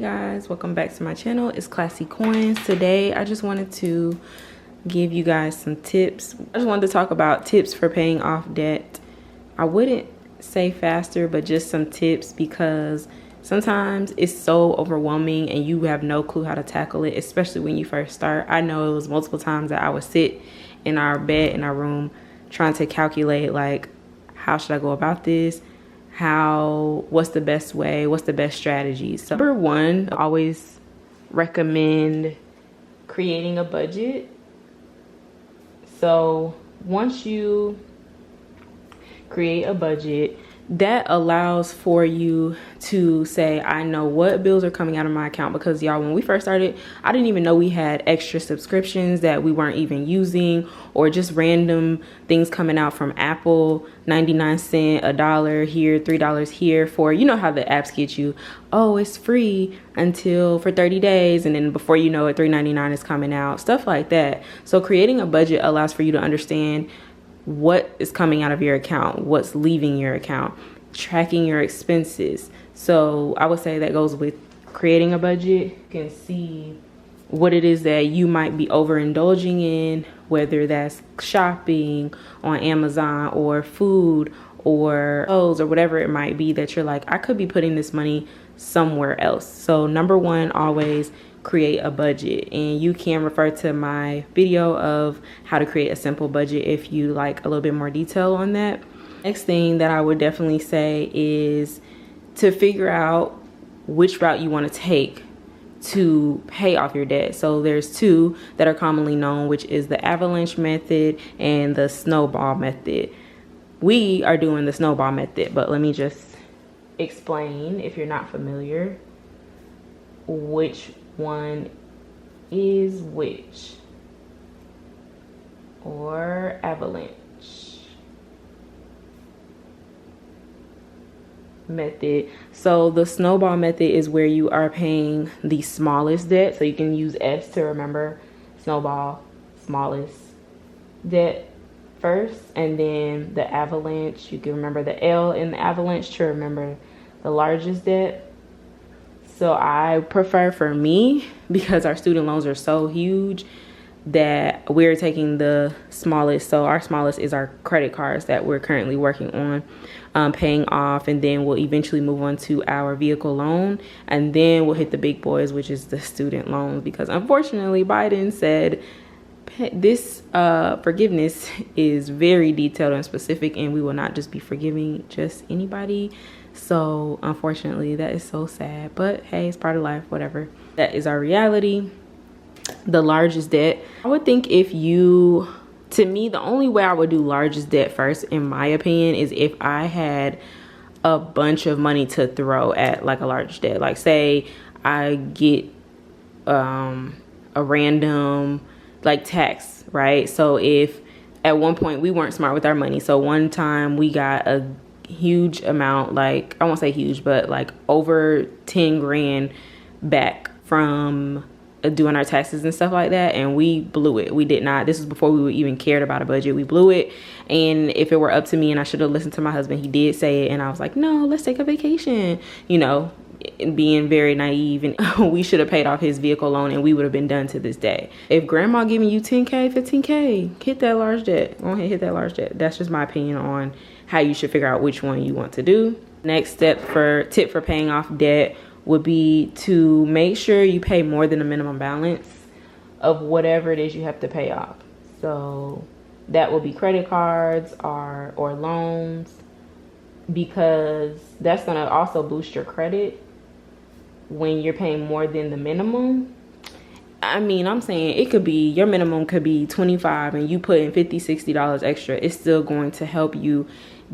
guys, welcome back to my channel. It's Classy Coins. Today I just wanted to give you guys some tips. I just wanted to talk about tips for paying off debt. I wouldn't say faster, but just some tips, because sometimes it's so overwhelming and you have no clue how to tackle it, especially when you first start. I know it was multiple times that I would sit in our bed in our room trying to calculate, like, how should I go about this? What's the best way? What's the best strategy? So number one, I always recommend creating a budget. So once you create a budget, that allows for you to say, I know what bills are coming out of my account, because y'all, when we first started, I didn't even know we had extra subscriptions that we weren't even using, or just random things coming out from Apple, 99 cents, $1 here, $3 here, for, you know how the apps get you, oh, it's free until for 30 days. And then before you know it, $3.99 is coming out, stuff like that. So creating a budget allows for you to understand what is coming out of your account, what's leaving your account, tracking your expenses. So I would say that goes with creating a budget. You can see what it is that you might be overindulging in, whether that's shopping on Amazon or food or clothes or whatever it might be, that you're like, I could be putting this money somewhere else. So number one, always create a budget, and you can refer to my video of how to create a simple budget if you like a little bit more detail on that. Next thing that I would definitely say is to figure out which route you want to take to pay off your debt. So there's two that are commonly known, which is the Avalanche method and the Snowball method. We are doing the Snowball method, but let me just explain, if you're not familiar, which one is which, or Avalanche method. So the Snowball method is where you are paying the smallest debt. So you can use S to remember Snowball, smallest debt first, and then the Avalanche, you can remember the L in the Avalanche to remember the largest debt. So I prefer, for me, because our student loans are so huge, that we're taking the smallest. So our smallest is our credit cards that we're currently working on paying off, and then we'll eventually move on to our vehicle loan, and then we'll hit the big boys, which is the student loans, because unfortunately Biden said this forgiveness is very detailed and specific, and we will not just be forgiving just anybody. So unfortunately, that is so sad, but hey, it's part of life, whatever. That is our reality. The largest debt, I would think, to me, the only way I would do largest debt first, in my opinion, is if I had a bunch of money to throw at like a large debt. Like, say I get a random like tax, right? So if at one point we weren't smart with our money, so one time we got a huge amount, like, I won't say huge, but like over 10 grand back from doing our taxes and stuff like that, and we blew it. We did not, this was before we even cared about a budget, we blew it. And if it were up to me, and I should have listened to my husband, he did say it, and I was like, no, let's take a vacation, you know, being very naive, and we should have paid off his vehicle loan and we would have been done to this day. If grandma giving you 10K, 15K, hit that large debt. Go ahead, hit that large debt. That's just my opinion on how you should figure out which one you want to do. Next tip for paying off debt would be to make sure you pay more than the minimum balance of whatever it is you have to pay off. So that will be credit cards or loans, because that's going to also boost your credit when you're paying more than the minimum. I mean, I'm saying it could be, your minimum could be $25 and you put in $50, $60 extra. It's still going to help you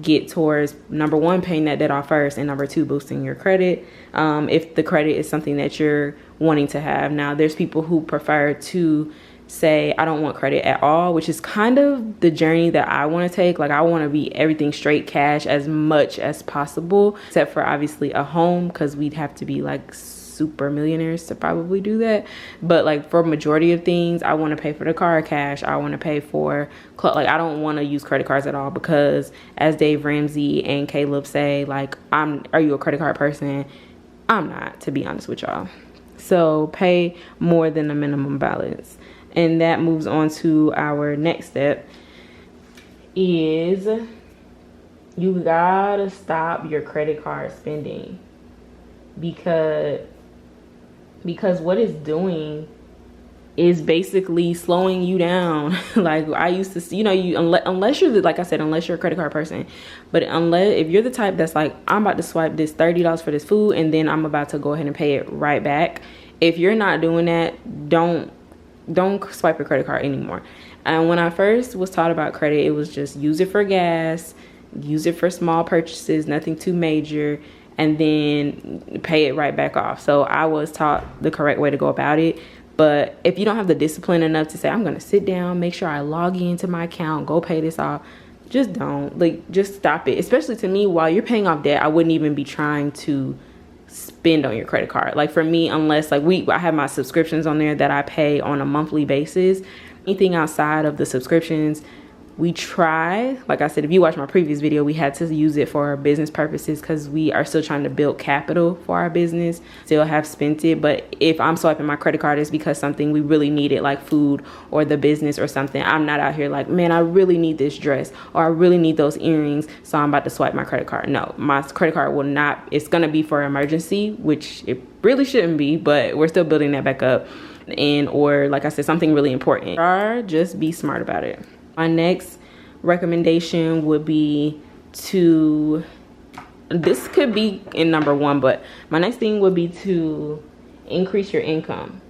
get towards, number one, paying that debt off first, and number two, boosting your credit, if the credit is something that you're wanting to have. Now, there's people who prefer to say, I don't want credit at all, which is kind of the journey that I want to take. Like, I want to be everything straight cash as much as possible, except for obviously a home, because we'd have to be like super millionaires to probably do that. But like for majority of things, I want to pay for the car cash. I want to pay for like, I don't want to use credit cards at all, because as Dave Ramsey and Caleb say, like, are you a credit card person? I'm not, to be honest with y'all. So pay more than the minimum balance. And that moves on to our next step, is you gotta stop your credit card spending, because what it's doing is basically slowing you down. Like I used to see, you know, unless you're like I said, unless you're a credit card person, but if you're the type that's like, I'm about to swipe this $30 for this food and then I'm about to go ahead and pay it right back. If you're not doing that, don't swipe your credit card anymore. And when I first was taught about credit, it was just use it for gas, use it for small purchases, nothing too major, and then pay it right back off. So I was taught the correct way to go about it. But if you don't have the discipline enough to say, I'm going to sit down, make sure I log into my account, go pay this off, just don't. Like, just stop it. Especially to me, while you're paying off debt, I wouldn't even be trying to spend on your credit card. Like for me, unless like I have my subscriptions on there that I pay on a monthly basis. Anything outside of the subscriptions, we try, like I said, if you watch my previous video, we had to use it for business purposes because we are still trying to build capital for our business, still have spent it. But if I'm swiping my credit card, it's because something we really needed, like food or the business or something. I'm not out here like, man, I really need this dress or I really need those earrings, so I'm about to swipe my credit card. No, my credit card will not, it's going to be for emergency, which it really shouldn't be, but we're still building that back up. Or like I said, something really important. Or just be smart about it. My next recommendation would be to, this could be in number one, but my next thing would be to increase your income.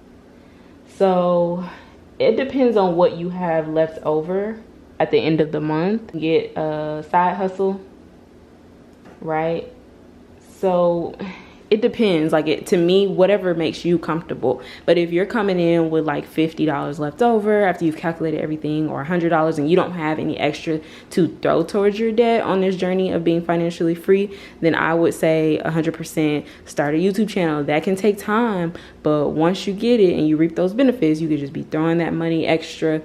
So it depends on what you have left over at the end of the month. Get a side hustle, right? So it depends, like to me, whatever makes you comfortable. But if you're coming in with like $50 left over after you've calculated everything, or $100, and you don't have any extra to throw towards your debt on this journey of being financially free, then I would say 100% start a YouTube channel. That can take time, but once you get it and you reap those benefits, you could just be throwing that money extra,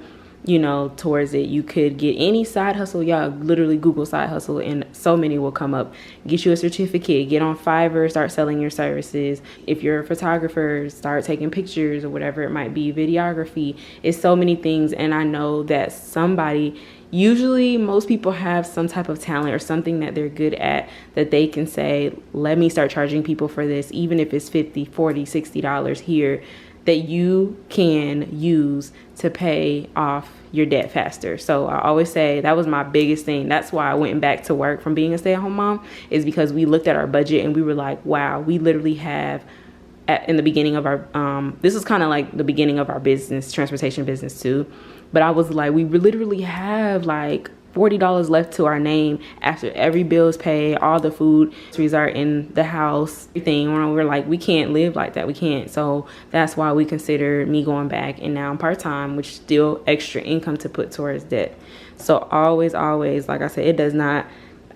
you know, towards it. You could get any side hustle. Y'all literally Google side hustle and so many will come up. Get you a certificate, get on Fiverr, start selling your services. If you're a photographer, start taking pictures or whatever it might be, videography. It's so many things. And I know that usually most people have some type of talent or something that they're good at, that they can say, let me start charging people for this, even if it's $50, $40, $60 here, that you can use to pay off your debt faster. So I always say that was my biggest thing. That's why I went back to work from being a stay-at-home mom, is because we looked at our budget and we were like, wow, we literally have in the beginning of our, this is kind of like the beginning of our business, transportation business too. But I was like, we literally have like $40 left to our name after every bill is paid, all the food are in the house, everything. We're like, we can't live like that. We can't. So that's why we consider me going back, and now I'm part-time, which still extra income to put towards debt. So always, like I said,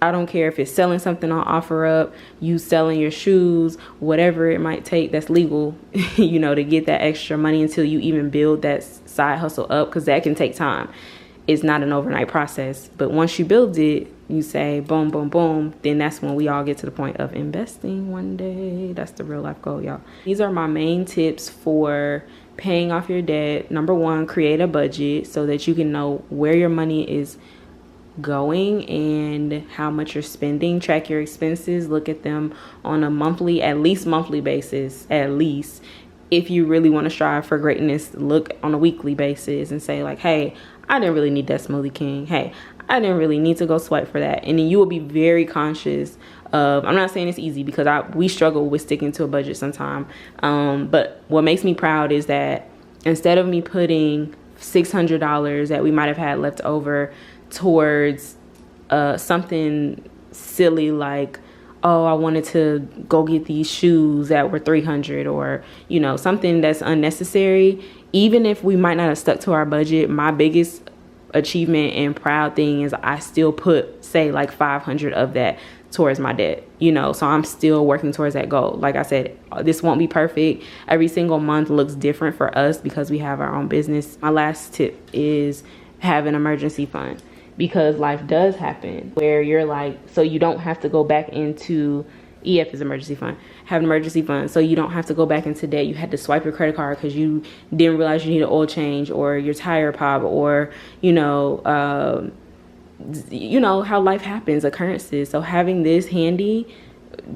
I don't care if it's selling something on OfferUp, you selling your shoes, whatever it might take that's legal, you know, to get that extra money until you even build that side hustle up, because that can take time. It's not an overnight process, but once you build it, you say boom, boom, boom, then that's when we all get to the point of investing one day. That's the real life goal, y'all. These are my main tips for paying off your debt. Number one, create a budget so that you can know where your money is going and how much you're spending. Track your expenses, look at them on a at least monthly basis, at least. If you really want to strive for greatness, look on a weekly basis and say like, hey, I didn't really need that Smoothie King. Hey, I didn't really need to go swipe for that. And then you will be very conscious of, I'm not saying it's easy because we struggle with sticking to a budget sometimes. But what makes me proud is that instead of me putting $600 that we might have had left over towards something silly like, oh, I wanted to go get these shoes that were $300, or, you know, something that's unnecessary. Even if we might not have stuck to our budget, my biggest achievement and proud thing is I still put, say, like 500 of that towards my debt, you know, so I'm still working towards that goal. Like I said, this won't be perfect. Every single month looks different for us because we have our own business. My last tip is have an emergency fund, because life does happen where you're like, so you don't have to go back into EF is emergency fund. Have an emergency fund so you don't have to go back into debt. You had to swipe your credit card because you didn't realize you need an oil change, or your tire pop, or you know how life happens, occurrences. So having this handy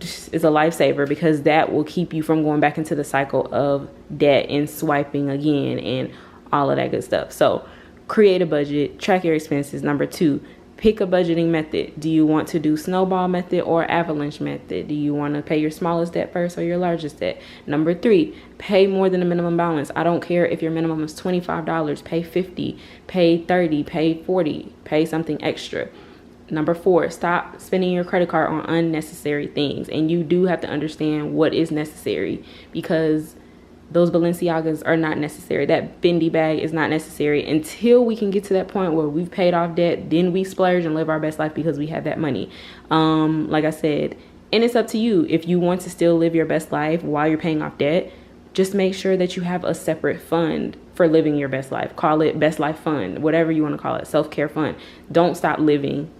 is a lifesaver, because that will keep you from going back into the cycle of debt and swiping again and all of that good stuff. So create a budget, track your expenses. Number 2, pick a budgeting method. Do you want to do Snowball method or Avalanche method? Do you want to pay your smallest debt first or your largest debt? Number 3, pay more than the minimum balance. I don't care if your minimum is $25, pay $50, pay $30, pay $40, pay something extra. Number 4, stop spending your credit card on unnecessary things. And you do have to understand what is necessary, because those Balenciagas are not necessary. That Fendi bag is not necessary. Until we can get to that point where we've paid off debt, then we splurge and live our best life because we have that money. Like I said, and it's up to you. If you want to still live your best life while you're paying off debt, just make sure that you have a separate fund for living your best life. Call it best life fund, whatever you want to call it, self-care fund. Don't stop living,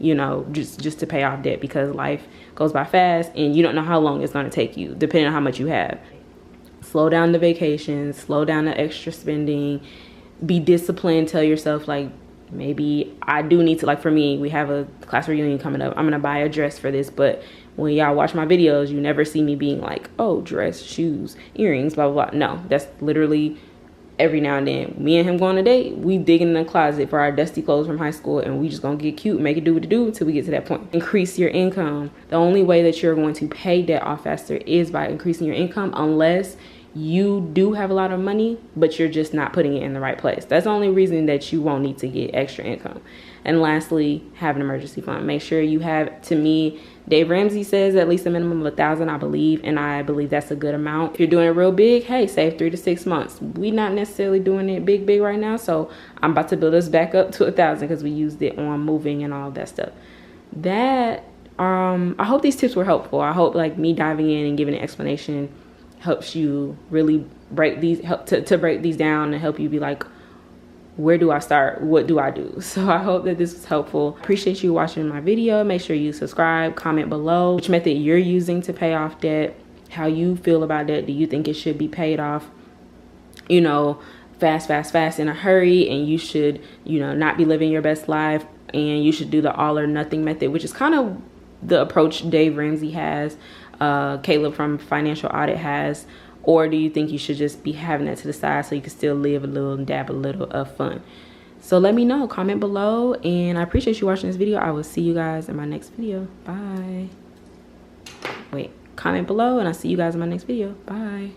just to pay off debt, because life goes by fast and you don't know how long it's going to take you, depending on how much you have. Slow down the vacations, slow down the extra spending, be disciplined. Tell yourself, like, maybe I do need to, like for me, we have a class reunion coming up. I'm going to buy a dress for this, but when y'all watch my videos, you never see me being like, oh, dress, shoes, earrings, blah, blah, blah. No, that's literally every now and then. Me and him going on a date, we digging in the closet for our dusty clothes from high school, and we just gonna get cute, make it do what it do until we get to that point. Increase your income. The only way that you're going to pay debt off faster is by increasing your income, unless you do have a lot of money, but you're just not putting it in the right place. That's the only reason that you won't need to get extra income. And lastly, have an emergency fund. Make sure you have, to me, Dave Ramsey says at least a minimum of $1,000, I believe, and I believe that's a good amount. If you're doing it real big, hey, save 3 to 6 months. We not necessarily doing it big right now, so I'm about to build us back up to 1,000 because we used it on moving and all of that stuff. I hope these tips were helpful. I hope, like, me diving in and giving an explanation helps you really break these, to break these down and help you be like, where do I start? What do I do? So I hope that this was helpful. Appreciate you watching my video. Make sure you subscribe, comment below which method you're using to pay off debt, how you feel about debt. Do you think it should be paid off, fast in a hurry, and you should, not be living your best life, and you should do the all or nothing method, which is kind of the approach Dave Ramsey has, Caleb from Financial Audit has? Or do you think you should just be having that to the side so you can still live a little and dab a little of fun? So let me know, comment below, and I appreciate you watching this video. I will see you guys in my next video. Bye. Wait, comment below and I'll see you guys in my next video. Bye.